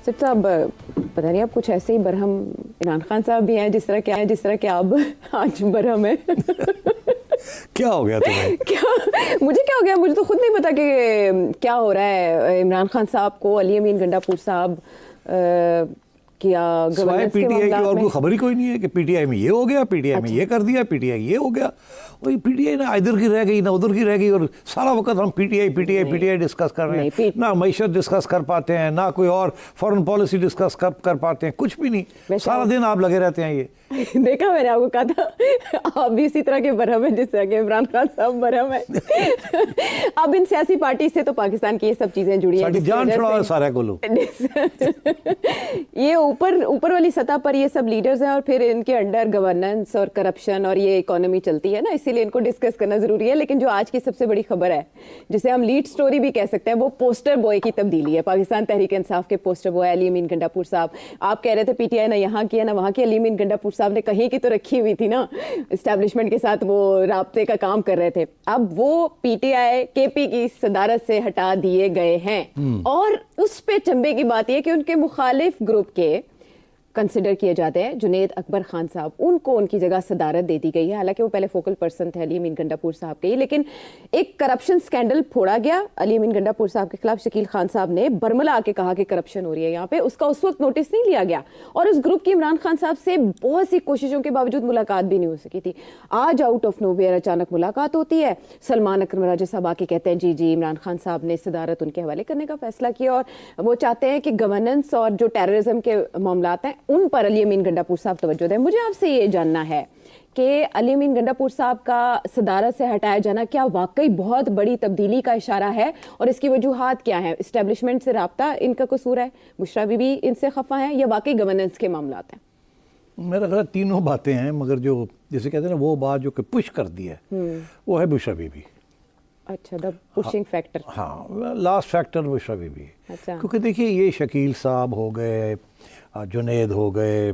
सिर्फ साहब पता नहीं, आप कुछ ऐसे ही बरहम इमरान खान साहब भी हैं जिस तरह के आप आज बरहम हैं। क्या हो गया तुम्हें? मुझे क्या हो गया, मुझे तो खुद नहीं पता कि क्या हो रहा है। इमरान खान साहब को अली अमीन गंडापुर साहब किया सिवाय पीटीआई की और कोई खबर ही कोई नहीं है कि पीटीआई में ये हो गया, पीटीआई में ये कर दिया, पीटीआई ये हो गया। वही पीटीआई ना इधर की रह गई ना उधर की रह गई, और सारा वक्त हम पीटीआई डिस्कस कर रहे हैं। ना मईशत डिस्कस कर पाते हैं, ना कोई और फॉरेन पॉलिसी डिस्कस कर पाते हैं, कुछ भी नहीं। सारा दिन आप लगे रहते हैं ये। देखा, मैंने आपको कहा था आप भी इसी तरह के बरहम है जिस तरह के इमरान खान साहब बरहम है। अब इन सियासी पार्टी से तो पाकिस्तान की ये सब चीजें जुड़ी हैं, जान छुड़ाओ सारे को लोग। ये ऊपर वाली सतह पर ये सब लीडर्स हैं, और फिर इनके अंडर गवर्नेंस और करप्शन और ये इकोनॉमी चलती है ना, इसीलिए इनको डिस्कस करना जरूरी है। लेकिन जो आज की सबसे बड़ी खबर है, जिसे हम लीड स्टोरी भी कह सकते हैं, वो पोस्टर बॉय की तब्दीली है। पाकिस्तान तहरीक इंसाफ के पोस्टर बॉय अली अमीन गंडापुर साहब, आप कह रहे थे पीटीआई ना यहाँ की है ना वहाँ की, अली अमीन गंडापुर साहब ने कहीं की तो रखी हुई थी ना, एस्टैब्लिशमेंट के साथ वो राब्ते का काम कर रहे थे। अब वो पीटीआई केपी की सदारत से हटा दिए गए हैं, और उस पे चंबे की बात यह कि उनके मुखालिफ ग्रुप के कंसिडर किए जाते हैं जुनेद अकबर खान साहब, उनको उनकी जगह सदारत दे दी गई है। हालांकि वो पहले फोकल पर्सन थे अली अमीन गंडापुर साहब के, लेकिन एक करप्शन स्कैंडल फोड़ा गया अली अमीन गंडापुर साहब के खिलाफ। शकील खान साहब ने बरमला आके कहा कि करप्शन हो रही है यहाँ पे, उसका उस वक्त नोटिस नहीं लिया गया, और उस ग्रुप की इमरान खान साहब से बहुत सी कोशिशों के बावजूद मुलाकात भी नहीं हो सकी थी। आज आउट ऑफ नोवेयर अचानक मुलाकात होती है। सलमान अकरम राजा साहब आके कहते हैं जी इमरान खान साहब ने सदारत उनके हवाले करने का फैसला किया, और वो चाहते हैं कि गवर्नेंस और जो टेररिज्म के मामलात हैं उन पर अली अमीन गंडापुर साहब तवज्जो दें। मुझे आपसे ये जानना है कि अली अमीन गंडापुर साहब का सदारत से हटाया जाना क्या वाकई बहुत बड़ी तब्दीली का इशारा है, और इसकी वजूहात क्या है? इस्टेब्लिशमेंट से राब्ता इनका कसूर है, बुशरा बीबी इनसे खफा है, या वाकई गवर्नेंस के मामलात हैं? मेरा ख्याल तीनों बातें हैं, मगर जो जैसे कहते हैं ना वो बात जो कि पुश कर दी है वो है बुशरा बीबी। अच्छा, द पुशिंग फैक्टर। हाँ, लास्ट फैक्टर बुशरा बीबी। अच्छा। क्योंकि देखिए ये शकील साहब हो गए, जुनेद हो गए,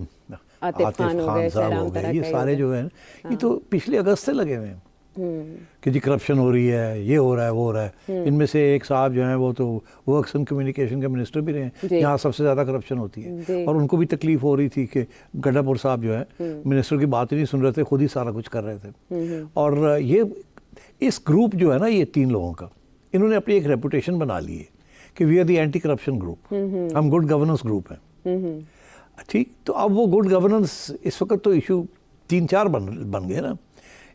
आतिफ खान साहब हो गए, ये सारे जो हैं ये तो पिछले अगस्त से लगे हुए हैं कि जी करप्शन हो रही है, ये हो रहा है, वो हो रहा है। इनमें से एक साहब जो हैं वो तो वर्क्स एंड कम्युनिकेशन के मिनिस्टर भी रहे हैं, यहाँ सबसे ज़्यादा करप्शन होती है, और उनको भी तकलीफ हो रही थी कि गंडापुर साहब जो है मिनिस्टर की बात ही नहीं सुन रहे थे, खुद ही सारा कुछ कर रहे थे। और ये इस ग्रुप जो है ना, ये तीन लोगों का, इन्होंने अपनी एक रेपुटेशन बना ली है कि we are the anti corruption group, हम गुड गवर्नेंस ग्रुप हैं। ठीक, तो अब वो गुड गवर्नेंस इस वक्त तो इशू 3-4 बन गए ना।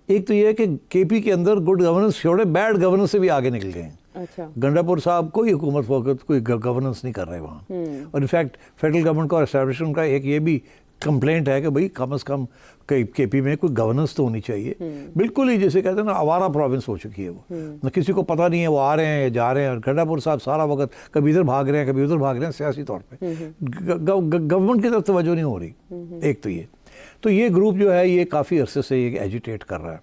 एक तो ये है कि केपी के अंदर गुड गवर्नेंस छोड़े बैड गवर्नेंस से भी आगे निकल गए हैं। अच्छा। गंडापुर साहब कोई हुकूमत वक्त कोई गवर्नेंस नहीं कर रहे वहाँ, और इनफैक्ट फेडरल गवर्नमेंट का एस्टैब्लिशमेंट का एक ये भी कंप्लेंट है कि भाई कम से कम केपी में कोई गवर्नेंस तो होनी चाहिए। बिल्कुल ही जैसे कहते हैं ना आवारा प्रोविंस हो चुकी है वो, न किसी को पता नहीं है वो आ रहे हैं या जा रहे हैं। और गंडापुर साहब सारा वक्त कभी इधर भाग रहे हैं कभी उधर भाग रहे हैं, सियासी तौर पे गवर्नमेंट की तरफ तवज्जो नहीं हो रही। एक तो ये ग्रुप जो है ये काफ़ी अरसे से ये एजिटेट कर रहा है,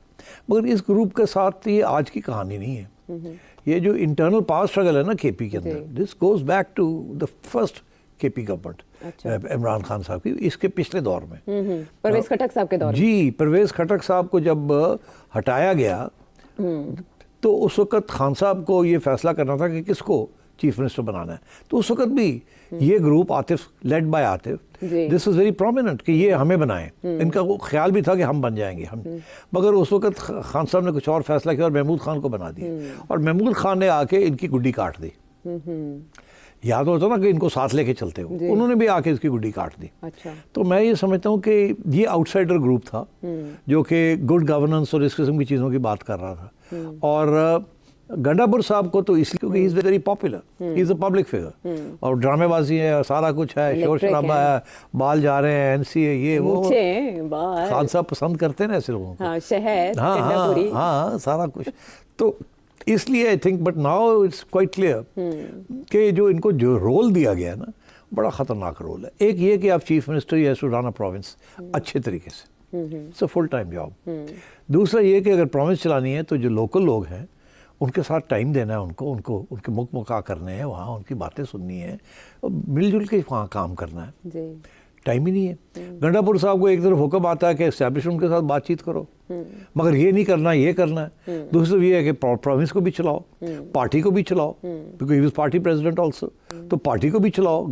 मगर इस ग्रुप के साथ ये आज की कहानी नहीं है। ये जो इंटरनल पावर स्ट्रगल है ना केपी के अंदर, this goes back to the first KP government, Imran Khan साहब की, इसके पिछले दौर में परवेज खटक साहब के दौर में। जी, परवेज खटक साहब को जब हटाया गया तो उस वक्त खान साहब को ये फैसला करना था कि किसको चीफ मिनिस्टर बनाना है। तो उस वक्त भी ये group Atif led by Atif, this is very prominent कि ये हमें बनाएं। इनका वो ख्याल भी था कि हम बन जाएंगे हम, मगर उस वक्त खान साहब ने कुछ और फैसला किया और महमूद खान को बना दिया, और महमूद खान ने आके इनकी गुड्डी काट दी। याद होता ना कि इनको साथ लेके चलते हो, उन्होंने भी आके इसकी गुड्डी काट दी। अच्छा। तो मैं ये समझता हूँ कि ये आउटसाइडर ग्रुप था जो कि गुड गवर्नेंस और इस किस्म की चीज़ों की बात कर रहा था। और गंडापुर साहब को तो इसलिए क्योंकि he is very popular, he is a public figure, और ड्रामेबाजी है, सारा कुछ है, शोर शराबा है, बाल जा रहे हैं, एनसीए ये वो, खान साहब पसंद करते हैं ना ऐसे लोगों को। हाँ, शहर, हाँ, सारा कुछ। तो इसलिए I think, but now it's quite clear कि जो इनको जो रोल दिया गया है ना, बड़ा ख़तरनाक रोल है। एक ये कि आप चीफ मिनिस्टर या सुडाना प्रोविंस अच्छे तरीके से, it's a full time job. दूसरा ये कि अगर प्रोविंस चलानी है तो जो लोकल लोग हैं उनके साथ टाइम देना है, उनको उनके मुख मुका करने हैं, वहाँ उनकी बातें सुननी है, मिलजुल के वहाँ काम करना है। टाइम ही नहीं है। गंडापुर साहब को एक तरफ हुक्म आता है कि एस्टैब्लिशमेंट के साथ बातचीत करो, मगर ये नहीं करना, ये करना है। दूसरी तरफ ये है कि प्रोविंस को भी चलाओ, पार्टी को भी चलाओ, because he was party president also, तो पार्टी को भी चलाओ,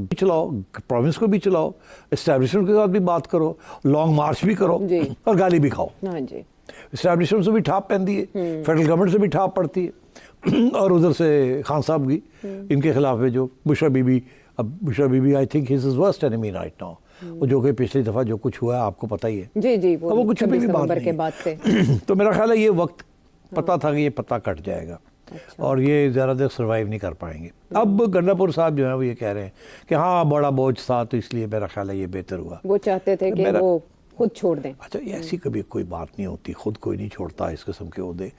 प्रोविंस को भी चलाओ, एस्टैब्लिशमेंट के साथ भी बात करो, लॉन्ग मार्च भी करो और गाली भी खाओ। हाँ जी, एस्टैब्लिशमेंट से भी ठाप पहनती है, फेडरल गवर्नमेंट से भी ठाप पड़ती है, और उधर से खान साहब की इनके खिलाफ है जो बुशरा बीबी। अब Bushra Bibi I think his worst enemy right now, वो जो कि पिछली दफा जो कुछ हुआ है आपको पता ही है। जी जी, वो कुछ भी बात के बाद से तो मेरा ख्याल है ये वक्त पता था कि ये पता कट जाएगा। अच्छा। और ये ज़्यादा देर सर्वाइव नहीं कर पाएंगे। अब गंडापुर साहब जो है वो ये कह रहे हैं कि हाँ बड़ा बोझ था, तो इसलिए मेरा ख्याल है ये बेहतर हुआ। वो चाहते थे कि वो खुद छोड़ दें। अच्छा, ये ऐसी कभी कोई बात नहीं होती, खुद कोई नहीं छोड़ता इस किस्म के ओहदे।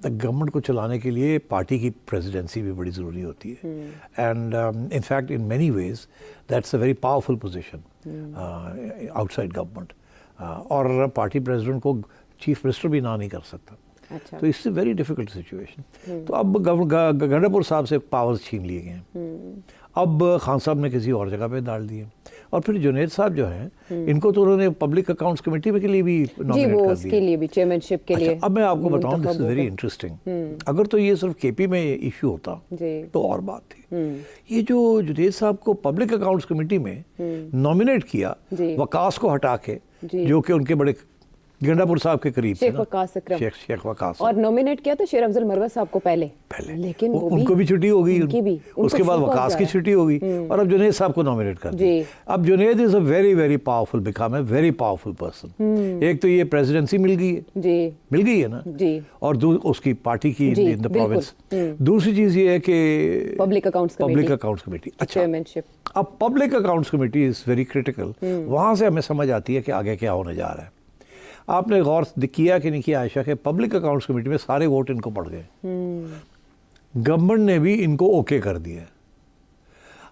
गवर्नमेंट को चलाने के लिए पार्टी की प्रेसिडेंसी भी बड़ी ज़रूरी होती है, and in fact in many ways that's a very powerful position outside government, और पार्टी प्रेसिडेंट को चीफ मिनिस्टर भी ना नहीं कर सकता। अच्छा। तो इससे वेरी डिफिकल्ट सिचुएशन। तो अब गंडापुर साहब से पावर्स छीन लिए गए हैं, अब खान साहब ने किसी और जगह पे डाल दिए, और फिर जुनेद साहब जो हैं इनको तो उन्होंने पब्लिक अकाउंट्स कमेटी के लिए भी नॉमिनेट कर दिया, उसके लिए भी चेयरमैनशिप के लिए। अब मैं आपको बताऊं, दिस इज वेरी इंटरेस्टिंग। अगर तो ये सिर्फ केपी में इश्यू होता तो और बात थी। ये जो जुनेद साहब को पब्लिक अकाउंट्स कमेटी में नॉमिनेट किया वकास को हटा के, जो कि उनके बड़े गंडापुर साहब के करीब शेख वकास अकरम, शेख वकास, और नॉमिनेट किया तो शेर अफजल मरवा साहब को पहले, लेकिन उनको भी छुट्टी हो गई, उसके बाद वकास की छुट्टी हो गई, और अब जुनेद साहब को नॉमिनेट कर दिया। अब Junaid is a very very powerful, become a very powerful person. एक तो ये प्रेसिडेंसी मिल गई है जी, मिल गई है ना जी, और उसकी पार्टी की इन द प्रोविंस। दूसरी चीज ये है कि पब्लिक अकाउंट्स कमेटी। अच्छा, अब public accounts committee is very critical. वहां से हमें समझ आती है कि आगे क्या होने जा रहा है। आपने गौर किया कि नहीं किया आयशा, के पब्लिक अकाउंट्स कमेटी में सारे वोट इनको पड़ गए, गवर्नमेंट ने भी इनको ओके कर दिया।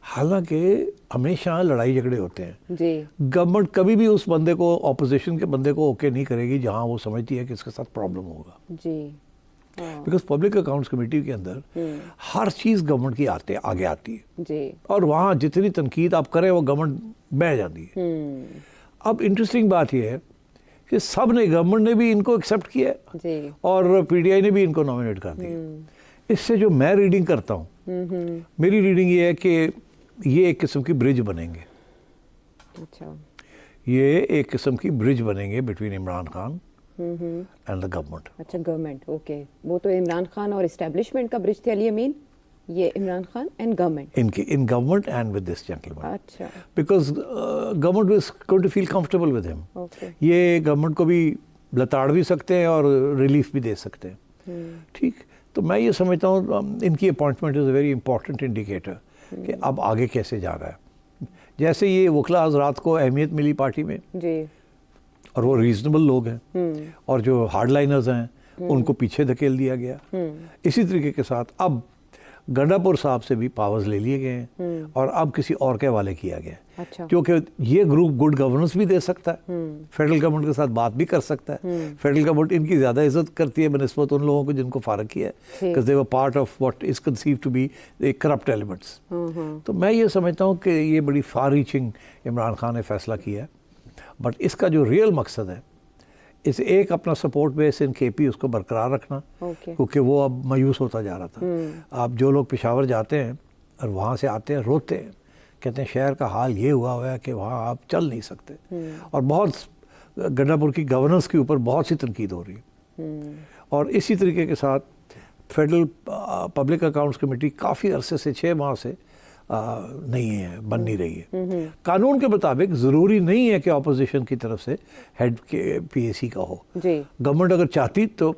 हालांकि हमेशा लड़ाई झगड़े होते हैं जी, गवर्नमेंट कभी भी उस बंदे को, ऑपोजिशन के बंदे को ओके नहीं करेगी जहां वो समझती है कि इसके साथ प्रॉब्लम होगा जी, बिकॉज पब्लिक अकाउंट्स कमेटी के अंदर हर चीज गवर्नमेंट की आगे आती है जी, और वहां जितनी तनकीद आप करें वो गवर्नमेंट बह जाती है। अब इंटरेस्टिंग बात यह है कि सब ने, गवर्नमेंट ने भी इनको एक्सेप्ट किया जी, और पीटीआई ने भी इनको नॉमिनेट कर दिया। इससे जो मैं रीडिंग करता हूँ, मेरी रीडिंग ये है कि ये एक किस्म की ब्रिज बनेंगे। अच्छा, ये एक किस्म की ब्रिज बनेंगे between Imran Khan and the government. अच्छा, गवर्नमेंट, ओके। वो तो इमरान खान और एस्टेब्लिशमेंट का ब्रिज थे, अली अमीन, ये Imran Khan and government, in government and with this gentleman. अच्छा, because government is going to feel comfortable with him. ये गवर्नमेंट को भी लताड़ भी सकते हैं और रिलीफ भी दे सकते हैं। ठीक, तो मैं ये समझता हूँ इनकी appointment is a very important indicator कि अब आगे कैसे जा रहा है। जैसे ये वकला हजरात को अहमियत मिली पार्टी में जी, और वो रीजनेबल लोग हैं, और जो हार्ड लाइनर्स हैं उनको पीछे धकेल दिया गया। इसी तरीके के साथ अब गंडापुर साहब से भी पावर्स ले लिए गए हैं, और अब किसी और के हवाले किया गया। अच्छा, क्योंकि ये ग्रुप गुड गवर्नेंस भी दे सकता है, फेडरल गवर्नमेंट के साथ बात भी कर सकता है। फेडरल गवर्नमेंट इनकी ज़्यादा इज्जत करती है बनिस्बत उन लोगों को जिनको फारग किया है, because they were part of what is conceived to be the corrupt elements. तो मैं ये समझता हूँ कि ये बड़ी फार रीचिंग इमरान खान ने फैसला किया है, बट इसका जो रियल मकसद है, इस एक अपना सपोर्ट बेस इन केपी उसको बरकरार रखना, क्योंकि वो अब मायूस होता जा रहा था। आप जो लोग पेशावर जाते हैं और वहाँ से आते हैं, रोते हैं, कहते हैं शहर का हाल ये हुआ है कि वहाँ आप चल नहीं सकते, और बहुत गंडापुर की गवर्नेंस के ऊपर बहुत सी तनकीद हो रही है। और इसी तरीके के साथ फेडरल पब्लिक अकाउंट्स कमेटी काफ़ी अरसे से 6 माह से नहीं है, बन नहीं रही है। कानून के मुताबिक ज़रूरी नहीं है कि अपोजिशन की तरफ से हेड के पीएसी का हो। गवर्नमेंट अगर चाहती तो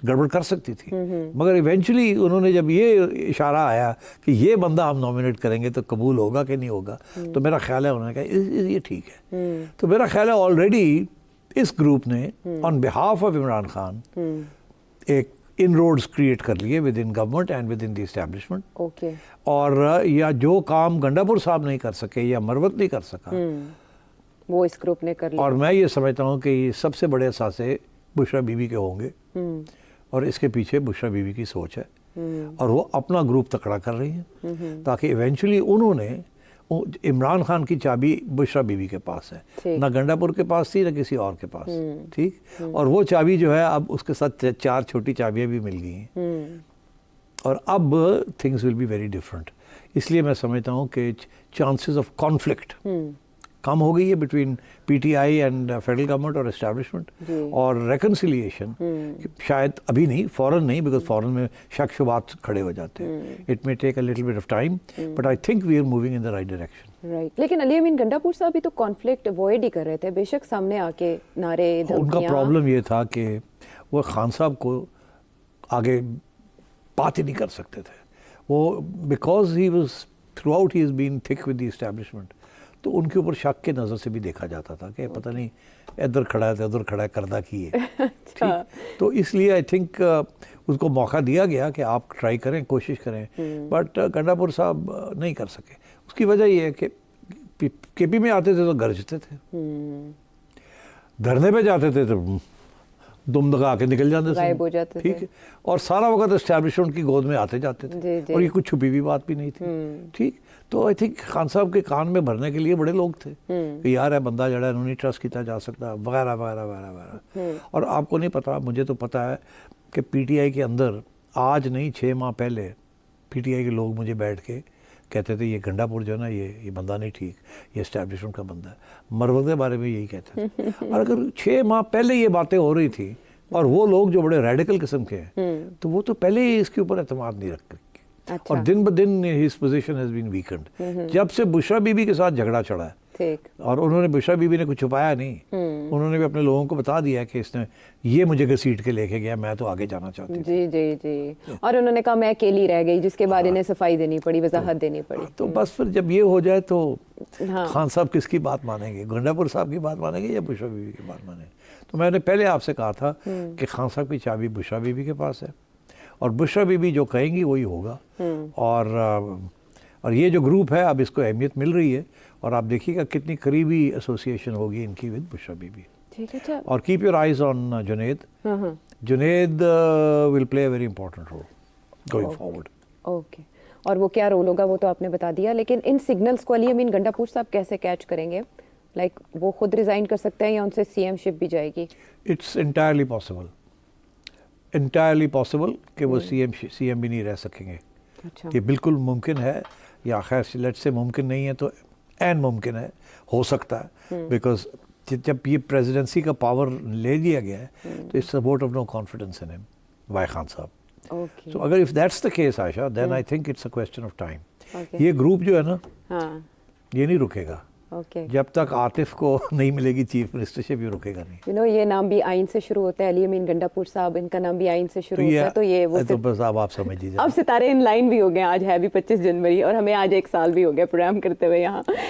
गड़बड़ कर सकती थी, मगर इवेंचुअली उन्होंने जब ये इशारा आया कि ये बंदा हम नॉमिनेट करेंगे तो कबूल होगा कि नहीं होगा, तो मेरा ख्याल है उन्होंने कहा ये ठीक है। तो मेरा ख्याल है ऑलरेडी इस ग्रुप ने on behalf of Imran Khan एक इनरोड्स क्रिएट कर लिए with in government and with in the establishment. Okay, और या जो काम गंडापुर साहब नहीं कर सके या मरवत नहीं कर सका, वो इस ग्रुप ने कर लिया। और मैं ये समझता हूँ कि ये सबसे बड़े असासे बुशरा बीबी के होंगे, और इसके पीछे बुशरा बीबी की सोच है, और वो अपना ग्रुप तकड़ा कर रही हैं ताकि इवेंचुअली उन्होंने इमरान खान की चाबी बुशरा बीबी के पास है, ना गंडापुर के पास थी ना किसी और के पास, ठीक। और वो चाबी जो है अब उसके साथ 4 छोटी चाबियां भी मिल गई हैं, और अब things will be very different. इसलिए मैं समझता हूँ कि चांसेस ऑफ कॉन्फ्लिक्ट कम हो गई है between PTI and federal government और एस्टैब्लिशमेंट, और रेकन्सिलिएशन शायद अभी नहीं, फौरन नहीं, बिकॉज फौरन में शक शुबात खड़े हो जाते हैं। It may take a little bit of time, but I think we are moving in the right direction. Right, लेकिन अली अमीन गंडापुर साहब भी तो कॉन्फ्लिक्ट अवॉइड ही कर रहे थे, बेशक सामने आके नारे उनका प्रॉब्लम ये था कि वो खान साहब को आगे बात ही नहीं कर सकते थे। वो because he was throughout he is been thick with the establishment, तो उनके ऊपर शक के नज़र से भी देखा जाता था कि पता नहीं इधर खड़ा है तो उधर खड़ा है, करदा की है। ठीक, तो इसलिए आई थिंक उसको मौका दिया गया कि आप ट्राई करें, कोशिश करें, बट गंडापुर साहब नहीं कर सके। उसकी वजह ये है कि केपी में आते थे तो गरजते थे, धरने पे जाते थे तो दुम दगा के निकल जाते थे, गायब हो जाते थे, ठीक। और सारा वक्त एस्टैब्लिशमेंट की गोद में आते जाते थे, और ये कुछ छुपी हुई बात भी नहीं थी, ठीक। तो आई थिंक खान साहब के कान में भरने के लिए बड़े लोग थे कि यार है बंदा जड़ा नहीं ट्रस्ट किया जा सकता, वगैरह वगैरह वगैरह वगैरह। और आपको नहीं पता, मुझे तो पता है कि पीटीआई के अंदर आज नहीं 6 माह पहले पीटीआई के लोग मुझे बैठ के कहते थे ये गंडापुर जो है ना, ये बंदा नहीं ठीक, ये एस्टैब्लिशमेंट का बंदा है। मरवत के बारे में यही कहते थे। और अगर 6 माह पहले ये बातें हो रही थी, और वो लोग जो बड़े रेडिकल किस्म के हैं, तो वो तो पहले ही इसके ऊपर एतमाद नहीं रखते। अच्छा। और दिन ब दिन his position has been weakened. जब से बुशरा बीबी के साथ झगड़ा चढ़ा है, ठीक। और उन्होंने, बुशरा बीबी ने कुछ छुपाया नहीं, उन्होंने भी अपने लोगों को बता दिया कि इसने ये मुझे घसीट के लेके गया, मैं तो आगे जाना चाहती थी। जी जी जी। और उन्होंने कहा मैं अकेली रह गई, जिसके बाद इन्हें सफाई देनी पड़ी, वजाहत देनी पड़ी। तो बस फिर जब ये हो जाए तो खान साहब किसकी बात मानेंगे, गंडापुर साहब की बात मानेंगे या बुशरा बीबी की बात मानेंगे? तो मैंने पहले आपसे कहा था कि खान साहब की चाबी बुशरा बीबी के पास है, और बुशरा बीबी जो कहेंगी वही होगा। और ये जो ग्रुप है अब इसको अहमियत मिल रही है, और आप देखिएगा कितनी करीबी एसोसिएशन होगी इनकी विद बुशरा बीबी। ठीक है। और keep your eyes on Junaid. Junaid will play a very important role going forward. Okay, और वो क्या रोल होगा वो तो आपने बता दिया, लेकिन इन सिग्नल्स को अली अमीन गंडापुर साहब कैसे कैच करेंगे? लाइक वो खुद रिजाइन कर सकते हैं या उनसे सीएमशिप भी जाएगी? It's entirely possible, entirely possible कि वो सीएम भी नहीं रह सकेंगे। अच्छा। ये बिल्कुल मुमकिन है, या खैर लेट्स से मुमकिन नहीं है तो एन मुमकिन है, हो सकता है, बिकॉज जब ये प्रेसिडेंसी का पावर ले लिया गया है तो it's a vote of no confidence in him by Khan साहब। ओके। सो अगर if that's the case Ayesha, then I think it's a question of time. ये ग्रुप जो है ना, हाँ, ये नहीं रुकेगा। ओके। जब तक आतिफ को नहीं मिलेगी चीफ मिनिस्टरशिप, ये रुकेगा नहीं। यू नो, ये नाम भी आइन से शुरू होता है, अली अमीन गंडापुर साहब, इनका नाम भी आइन से शुरू होता है, तो ये वो तो बस आप समझ लीजिए। अब सितारे इन लाइन भी हो गए। आज है भी 25 जनवरी और हमें आज 1 साल भी हो गया प्रोग्राम करते हुए यहाँ।